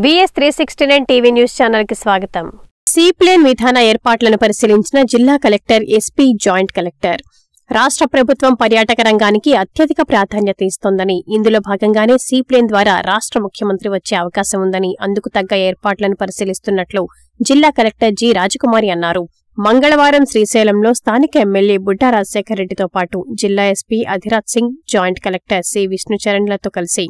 VS369 TV news channel కి స్వాగతం. Seaplane విధాన ఏర్పాట్లను పరిశీలించిన జిల్లా కలెక్టర్ ఎస్పీ జాయింట్ కలెక్టర్. రాష్ట్ర ప్రభుత్వం పర్యాటక రంగానికి అత్యధిక ప్రాధాన్యత ఇస్తోందని, ఇందులో భాగంగానే సీప్లేన్ ద్వారా రాష్ట్ర ముఖ్యమంత్రి వచ్చే అవకాశం ఉందని అందుకు తగ్గ ఏర్పాట్లను పరిశీలిస్తున్నట్లు జిల్లా కలెక్టర్ జి రాజకుమారి అన్నారు. మంగళవారం శ్రీశైలంలో స్థానిక ఎమ్మెల్యే బుడ్డా రాజశేఖర్ రెడ్డితో పాటు జిల్లా SP Adhiraj Singh, joint collector C విష్ణుచరణ్లతో కలిసి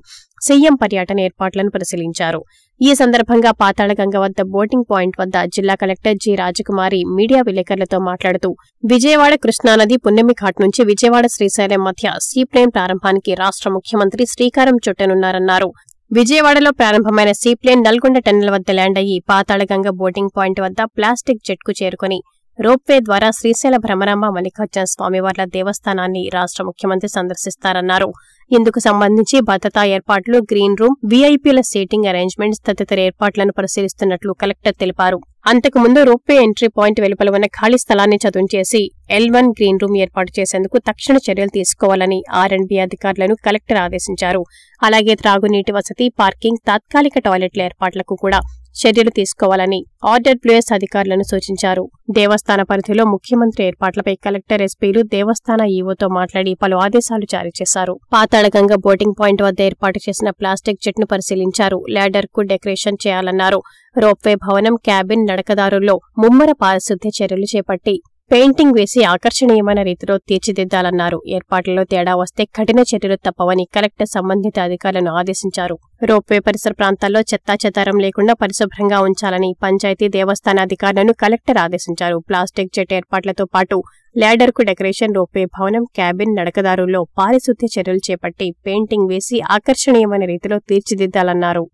సీఎం పర్యటన ఏర్పాట్లను పరిశీలించారు. ఈ సందర్భంగా పాతాళగంగ వద్ద బోటింగ్ పాయింట్ వద్ద జిల్లా కలెక్టర్ జి రాజకుమారి మీడియా విలేకరులతో మాట్లాడుతూ, విజయవాడ కృష్ణానది పున్నమి ఘాట్ నుంచి విజయవాడ శ్రీశైలం మధ్య సీప్లేన్ ప్రారంభానికి రాష్ట్ర ముఖ్యమంత్రి శ్రీకారం చుట్టనున్నారన్నారు. విజయవాడలో ప్రారంభమైన సీప్లేన్ నల్గొండ టన్నెల్ వద్ద ల్యాండ్ అయ్యి పాతాళగంగ బోటింగ్ పాయింట్ వద్ద ప్లాస్టిక్ జెట్కు చేరుకుని రోప్వే ద్వారా శ్రీశైల భ్రమరాంబ మల్లికార్జున స్వామివార్ల దేవస్థానాన్ని రాష్ట్ర ముఖ్యమంత్రి సందర్శిస్తారన్నారు. ఇందుకు సంబంధించి భద్రతా ఏర్పాట్లు, గ్రీన్ రూమ్, వీఐపీల సీటింగ్ అరేంజ్మెంట్స్ తదితర ఏర్పాట్లను పరిశీలిస్తున్నట్లు కలెక్టర్ తెలిపారు. అంతకుముందు రోప్వే ఎంట్రీ పాయింట్ వెలుపల ఉన్న ఖాళీ స్థలాన్ని చదును చేసి L1 గ్రీన్ రూమ్ ఏర్పాటు చేసేందుకు తక్షణ చర్యలు తీసుకోవాలని R&B అధికారులను కలెక్టర్ ఆదేశించారు. అలాగే త్రాగునీటి వసతి, పార్కింగ్, తాత్కాలిక టాయిలెట్ల ఏర్పాట్లకు కూడా చర్యలు తీసుకోవాలని RWS అధికారులను సూచించారు. దేవస్థాన పరిధిలో ముఖ్యమంత్రి ఏర్పాట్లపై కలెక్టర్, ఎస్పీలు దేవస్థాన ఈవోతో మాట్లాడి పలు ఆదేశాలు జారీ చేశారు. పాతాళగంగ బోటింగ్ పాయింట్ వద్ద ఏర్పాటు చేసిన ప్లాస్టిక్ జెట్ను పరిశీలించారు. ల్యాడర్ కు డెకరేషన్ చేయాలన్నారు. రోప్వే భవనం, క్యాబిన్, నడకదారుల్లో ముమ్మర పారిశుద్ధ్య చర్యలు చేపట్టి పెయింటింగ్ వేసి ఆకర్షణీయమైన రీతిలో తీర్చిదిద్దాలన్నారు. ఏర్పాట్లలో తేడా వస్తే కఠిన చర్యలు తప్పవని కలెక్టర్ సంబంధిత అధికారులను ఆదేశించారు. రోప్వే పరిసర ప్రాంతాల్లో చెత్తాచెదారం లేకుండా పరిశుభ్రంగా ఉంచాలని పంచాయతీ, దేవస్థాన అధికారులను కలెక్టర్ ఆదేశించారు. ప్లాస్టిక్ జెట్ ఏర్పాట్లతో పాటు ల్యాడర్ కు డెకరేషన్, రోప్వే భవనం, క్యాబిన్, నడకదారుల్లో పారిశుద్ధ్య చర్యలు చేపట్టి పెయింటింగ్ వేసి ఆకర్షణీయమైన రీతిలో తీర్చిదిద్దాలన్నారు.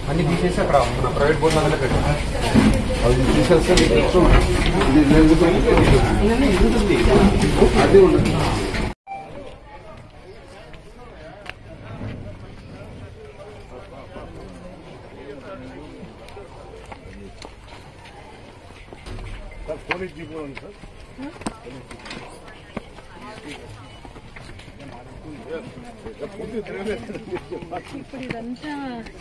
అన్ని తీసేసి అక్కడ మన ప్రైవేట్ బోర్డు మీద పెట్టాం. అది తీసేస్తే అదే ఉండదు. పోలీస్ జీపో ఉంది సార్. ఇప్పుడు ఇదంతా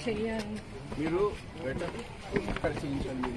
చెయ్యాలి. మీరు పరిశీలించండి.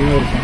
Universo.